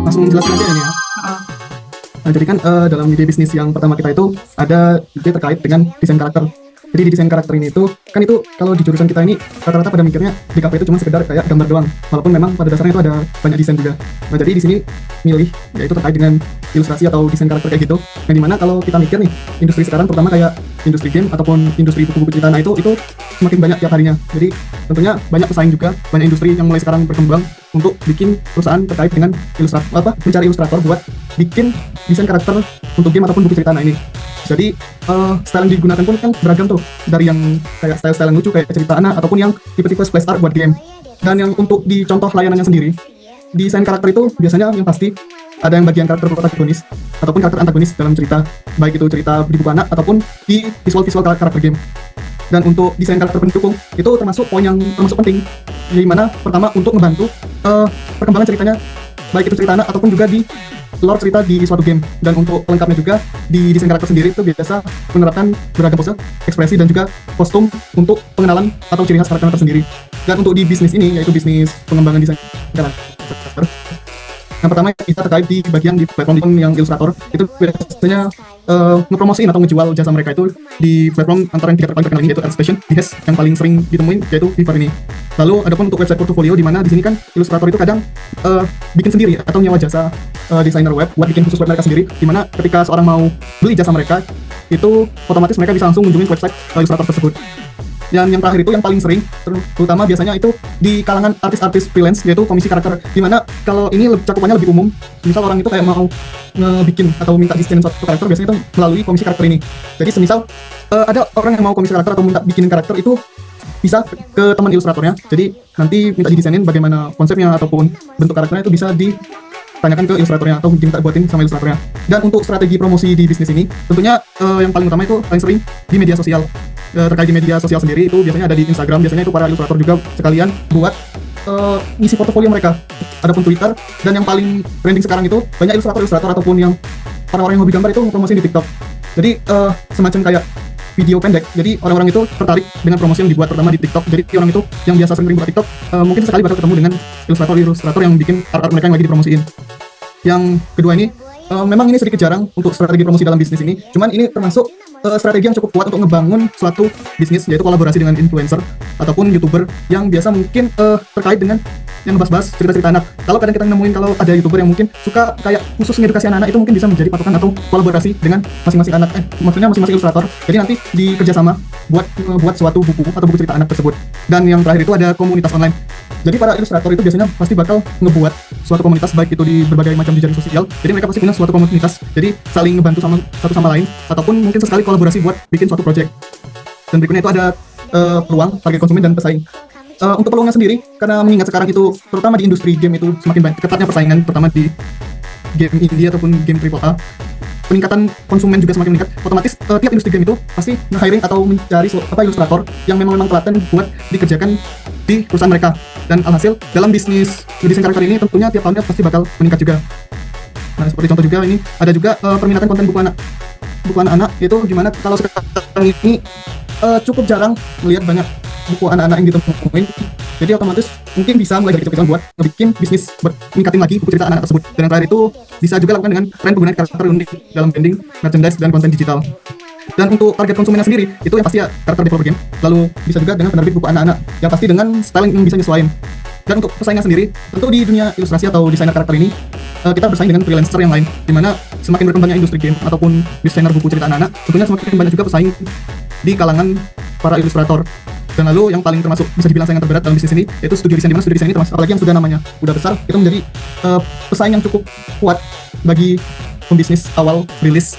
Langsung jelasin aja ini ya. Nah, jadi kan dalam ide bisnis yang pertama kita itu ada ide terkait dengan desain karakter. Jadi di desain karakter ini itu kan itu kalau di jurusan kita ini rata-rata pada mikirnya di DKV itu cuma sekedar kayak gambar doang. Walaupun memang pada dasarnya itu ada banyak desain juga. Nah, jadi di sini milih yaitu terkait dengan ilustrasi atau desain karakter kayak gitu. Yang dimana kalau kita mikir nih industri sekarang terutama kayak industri game ataupun industri buku-buku cerita, nah itu semakin banyak tiap harinya. Jadi tentunya banyak pesaing juga, banyak industri yang mulai sekarang berkembang untuk bikin perusahaan terkait dengan ilustrator mencari ilustrator buat bikin desain karakter untuk game ataupun buku cerita. Nah ini jadi style yang digunakan pun kan beragam tuh, dari yang kayak style-style yang lucu kayak cerita anak ataupun yang tipe-tipe splash art buat game. Dan yang untuk di contoh layanannya sendiri, desain karakter itu biasanya yang pasti ada yang bagian karakter protagonis ataupun karakter antagonis dalam cerita, baik itu cerita di buku anak ataupun di visual karakter game. Dan untuk desain karakter pendukung itu termasuk poin yang termasuk penting, di mana pertama untuk membantu perkembangan ceritanya, baik itu cerita anak ataupun juga di lore cerita di suatu game. Dan untuk pelengkapnya juga di desain karakter sendiri itu biasa menerapkan beragam pose, ekspresi dan juga kostum untuk pengenalan atau ciri khas karakter tersendiri. Dan untuk di bisnis ini yaitu bisnis pengembangan desain karakter, yang pertama kita terkait di bagian di platform yang ilustrator itu biasanya ngepromosiin atau ngejual jasa mereka itu di platform antara yang 3 terpaling terkenal ini yaitu ArtStation, Dihes yang paling sering ditemuin yaitu Fiverr ini. Lalu adapun untuk website portfolio, di mana di sini kan ilustrator itu kadang bikin sendiri atau nyewa jasa desainer web buat bikin khusus web mereka sendiri, di mana ketika seorang mau beli jasa mereka itu otomatis mereka bisa langsung mengunjungi website ilustrator tersebut. Yang terakhir itu yang paling sering, terutama biasanya itu di kalangan artis-artis freelance, yaitu komisi karakter, dimana kalau ini cakupannya lebih umum. Misal orang itu kayak mau ngebikin atau minta desain suatu karakter, biasanya itu melalui komisi karakter ini. Jadi semisal ada orang yang mau komisi karakter atau minta bikinin karakter, itu bisa ke teman ilustratornya. Jadi nanti minta didesainin bagaimana konsepnya ataupun bentuk karakternya, itu bisa ditanyakan ke ilustratornya atau minta buatin sama ilustratornya. Dan untuk strategi promosi di bisnis ini, tentunya yang paling utama itu paling sering di media sosial. Terkait di media sosial sendiri itu biasanya ada di Instagram, biasanya itu para ilustrator juga sekalian buat ngisi portofolio mereka. Adapun Twitter, dan yang paling trending sekarang itu banyak ilustrator ataupun yang para orang yang hobi gambar itu ngepromosi di TikTok. Jadi semacam kayak video pendek, jadi orang-orang itu tertarik dengan promosi yang dibuat pertama di TikTok. Jadi orang itu yang biasa sering buat TikTok mungkin sekali bakal ketemu dengan ilustrator yang bikin art mereka yang lagi dipromosiin. Yang kedua ini memang ini sedikit jarang untuk strategi promosi dalam bisnis ini, cuman ini termasuk strategi yang cukup kuat untuk ngebangun suatu bisnis, yaitu kolaborasi dengan influencer ataupun youtuber yang biasa mungkin terkait dengan yang ngebahas-bahas cerita-cerita anak. Kalau kadang kita nemuin kalau ada youtuber yang mungkin suka kayak khusus ngedukasi anak-anak, itu mungkin bisa menjadi patokan atau kolaborasi dengan masing-masing anak, maksudnya masing-masing ilustrator. Jadi nanti dikerjasama buat suatu buku atau buku cerita anak tersebut. Dan yang terakhir itu ada komunitas online. Jadi para ilustrator itu biasanya pasti bakal ngebuat suatu komunitas, baik itu di berbagai macam jejaring sosial. Jadi mereka pasti punya suatu komunitas, jadi saling ngebantu satu sama lain, ataupun mungkin sesekali kolaborasi buat bikin suatu project. Dan berikutnya itu ada peluang, target konsumen, dan pesaing. Untuk peluangnya sendiri, karena mengingat sekarang itu terutama di industri game itu semakin banyak ketatnya persaingan, terutama di game indie ataupun game AAA, peningkatan konsumen juga semakin meningkat. Otomatis tiap industri game itu pasti nge-hiring atau mencari ilustrator yang memang telaten buat dikerjakan di perusahaan mereka. Dan alhasil dalam bisnis desain karakter ini tentunya tiap tahunnya pasti bakal meningkat juga. Nah, seperti contoh juga ini ada juga perminatan konten buku anak-anak, itu gimana kalau sekarang ini cukup jarang melihat banyak buku anak-anak yang ditemuin. Jadi otomatis mungkin bisa mulai dari kecil-kecilan buat ngebikin bisnis, buat meningkatin lagi buku cerita anak tersebut. Dan yang terakhir itu bisa juga lakukan dengan tren penggunaan karakter unik dalam branding, merchandise, dan konten digital. Dan untuk target konsumennya sendiri, itu yang pasti ya karakter developer game. Lalu bisa juga dengan penerbit buku anak-anak, yang pasti dengan style yang bisa nyesuaiin. Dan untuk pesaingnya sendiri, tentu di dunia ilustrasi atau desainer karakter ini, kita bersaing dengan freelancer yang lain, dimana semakin berkembangnya industri game ataupun desainer buku cerita anak-anak, tentunya semakin banyak juga pesaing di kalangan para ilustrator. Dan lalu yang paling termasuk bisa dibilang saingan terberat dalam bisnis ini, yaitu studio desain, dimana studio desain ini termasuk, apalagi yang sudah namanya udah besar, itu menjadi pesaing yang cukup kuat bagi pembisnis awal rilis.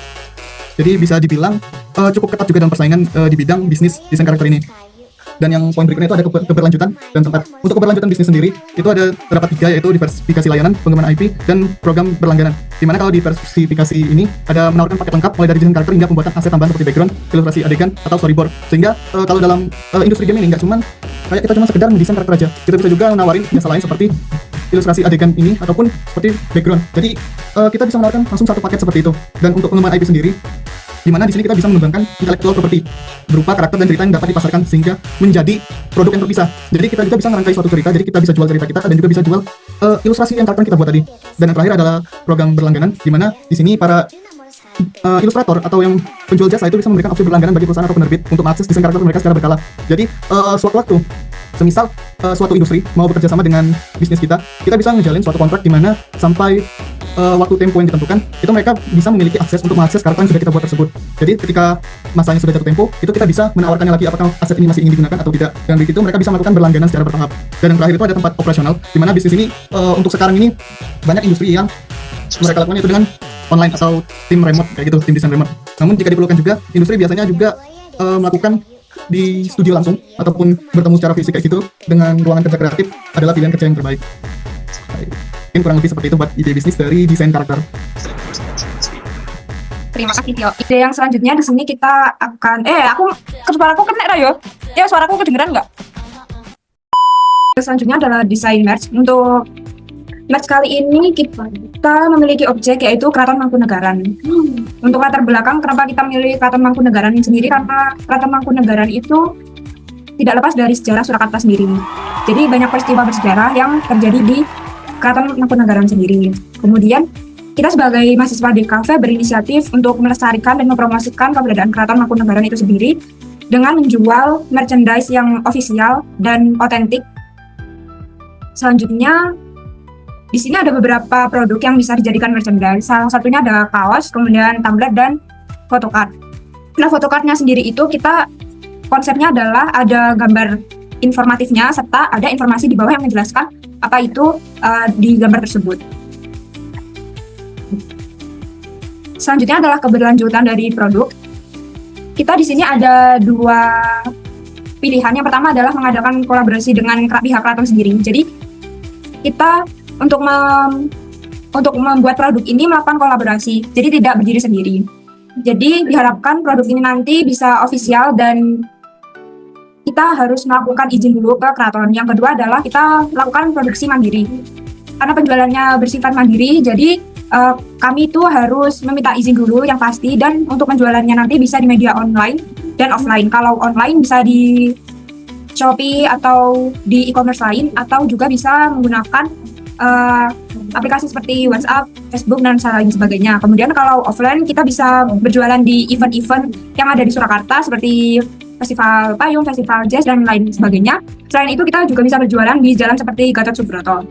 Jadi bisa dibilang cukup ketat juga dalam persaingan di bidang bisnis desain karakter ini. Dan yang poin berikutnya itu ada keberlanjutan dan tempat. Untuk keberlanjutan bisnis sendiri, itu ada terdapat 3, yaitu diversifikasi layanan, pengembangan IP, dan program berlangganan. Dimana kalau diversifikasi ini ada menawarkan paket lengkap mulai dari desain karakter hingga pembuatan aset tambahan seperti background, ilustrasi adegan, atau storyboard. Sehingga kalau dalam industri game ini nggak cuman kayak kita cuma sekedar mendesain karakter aja, kita bisa juga menawarin jasa lain seperti ilustrasi adegan ini ataupun seperti background. Jadi kita bisa menawarkan langsung satu paket seperti itu. Dan untuk pengembangan IP sendiri, di mana di sini kita bisa mengembangkan intellectual property berupa karakter dan cerita yang dapat dipasarkan sehingga menjadi produk yang terpisah. Jadi kita juga bisa merangkai suatu cerita, jadi kita bisa jual cerita kita dan juga bisa jual ilustrasi yang karakter kita buat tadi. Dan yang terakhir adalah program berlangganan, di mana di sini para ilustrator atau yang penjual jasa itu bisa memberikan opsi berlangganan bagi perusahaan atau penerbit untuk mengakses desain karakter mereka secara berkala. Jadi suatu waktu, semisal suatu industri mau bekerja sama dengan bisnis kita bisa ngejalin suatu kontrak di mana sampai waktu tempo yang ditentukan, itu mereka bisa memiliki akses untuk mengakses karakter yang sudah kita buat tersebut. Jadi ketika masanya sudah jatuh tempo, itu kita bisa menawarkannya lagi apakah aset ini masih ingin digunakan atau tidak. Dan begitu mereka bisa melakukan berlangganan secara bertahap. Dan yang terakhir itu ada tempat operasional, di mana bisnis ini untuk sekarang ini banyak industri yang mereka lakukan itu dengan online atau tim remote kayak gitu, tim desain remote. Namun jika diperlukan juga, industri biasanya juga melakukan di studio langsung ataupun bertemu secara fisik kayak gitu dengan ruangan kerja kreatif adalah pilihan kerja yang terbaik. Mungkin kurang lebih seperti itu buat ide bisnis dari desain karakter. Terima kasih Tio. Ide yang selanjutnya di sini kita akan suaraku kena yo. Ya suaraku kedengeran nggak? Selanjutnya adalah desain merch. Untuk merch kali ini kita memiliki objek yaitu Keraton Mangkunegaran. Untuk latar belakang kenapa kita memilih Keraton Mangkunegaran ini sendiri, karena Keraton Mangkunegaran itu tidak lepas dari sejarah Surakarta sendiri. Jadi banyak peristiwa bersejarah yang terjadi di Keraton Mangkunegaran sendiri. Kemudian kita sebagai mahasiswa DKV berinisiatif untuk melestarikan dan mempromosikan keberadaan Keraton Mangkunegaran itu sendiri dengan menjual merchandise yang ofisial dan otentik. Selanjutnya di sini ada beberapa produk yang bisa dijadikan merchandise. Salah satunya ada kaos, kemudian tumbler dan photocard. Nah, photocardnya sendiri itu kita konsepnya adalah ada gambar informatifnya serta ada informasi di bawah yang menjelaskan apa itu di gambar tersebut. Selanjutnya adalah keberlanjutan dari produk. Kita di sini ada dua pilihan. Yang pertama adalah mengadakan kolaborasi dengan pihak keraton sendiri. Jadi kita untuk membuat produk ini melakukan kolaborasi, jadi tidak berdiri sendiri. Jadi diharapkan produk ini nanti bisa ofisial dan kita harus melakukan izin dulu ke keraton. Yang kedua adalah kita lakukan produksi mandiri. Karena penjualannya bersifat mandiri, jadi kami itu harus meminta izin dulu yang pasti, dan untuk penjualannya nanti bisa di media online dan offline. Kalau online bisa di Shopee atau di e-commerce lain, atau juga bisa menggunakan aplikasi seperti WhatsApp, Facebook, dan lain sebagainya. Kemudian kalau offline kita bisa berjualan di event-event yang ada di Surakarta seperti festival payung, festival jazz, dan lain sebagainya. Selain itu kita juga bisa berjualan di jalan seperti Gatot Subroto.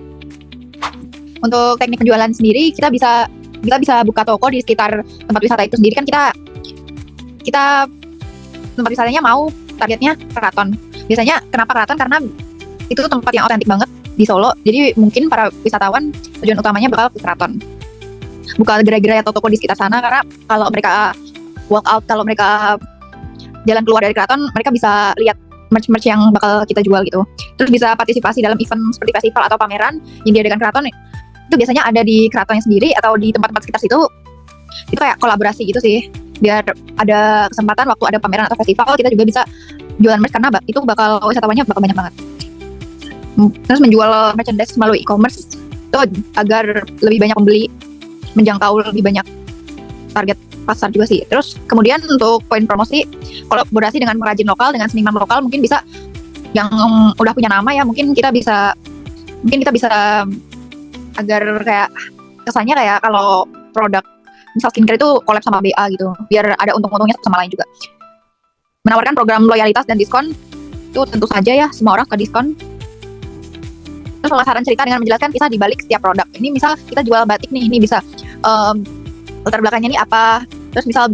Untuk teknik penjualan sendiri kita bisa buka toko di sekitar tempat wisata itu sendiri. Kan kita tempat wisatanya mau targetnya keraton. Biasanya kenapa keraton? Karena itu tempat yang otentik banget di Solo. Jadi mungkin para wisatawan tujuan utamanya bakal ke keraton. Buka gerai-gerai atau toko di sekitar sana, karena kalau mereka walk out, kalau mereka jalan keluar dari keraton, mereka bisa lihat merch-merch yang bakal kita jual gitu. Terus bisa partisipasi dalam event seperti festival atau pameran yang diadakan keraton. Itu biasanya ada di keratonnya sendiri atau di tempat-tempat sekitar situ. Itu kayak kolaborasi gitu sih. Biar ada kesempatan waktu ada pameran atau festival, kita juga bisa jualan merch, karena itu bakal wisatawannya bakal banyak banget. Terus menjual merchandise melalui e-commerce itu agar lebih banyak pembeli, menjangkau lebih banyak target pasar juga sih. Terus kemudian untuk poin promosi, kolaborasi dengan pengrajin lokal, dengan seniman lokal, mungkin bisa yang udah punya nama ya, mungkin kita bisa agar kayak kesannya kayak kalau produk misal skincare itu collab sama BA gitu, biar ada untung-untungnya satu sama lain juga. Menawarkan program loyalitas dan diskon itu tentu saja ya, semua orang suka diskon. Terus pemasaran cerita dengan menjelaskan kisah di balik setiap produk. Ini misal kita jual batik nih, ini bisa latar belakangnya nih apa, terus misal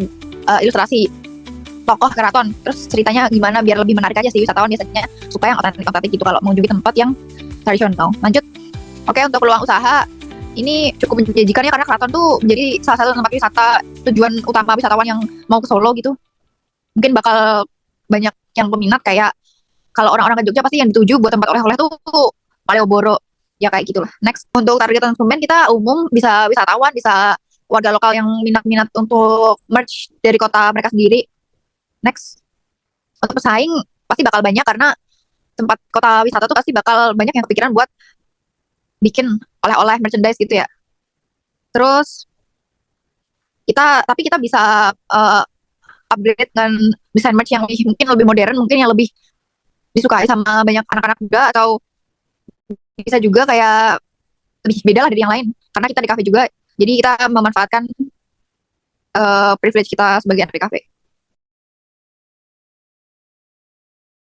ilustrasi tokoh keraton, terus ceritanya gimana biar lebih menarik aja sih wisatawan biasanya suka yang otentik gitu kalau mengunjungi tempat yang tradisional. Lanjut. Oke, untuk peluang usaha ini cukup menjanjikan ya, karena keraton tuh menjadi salah satu tempat wisata tujuan utama wisatawan yang mau ke Solo gitu. Mungkin bakal banyak yang peminat, kayak kalau orang-orang ke Jogja pasti yang dituju buat tempat oleh-oleh tuh Malioboro ya, kayak gitulah. Next, untuk target konsumen kita umum bisa wisatawan, bisa warga lokal yang minat untuk merch dari kota mereka sendiri. Next, untuk pesaing pasti bakal banyak, karena tempat kota wisata tuh pasti bakal banyak yang kepikiran buat bikin oleh-oleh merchandise gitu ya. Terus kita bisa upgrade dengan desain merch yang mungkin lebih modern, mungkin yang lebih disukai sama banyak anak-anak muda, atau bisa juga kayak lebih beda lah dari yang lain. Karena kita di kafe juga, jadi kita memanfaatkan privilege kita sebagai anak di kafe.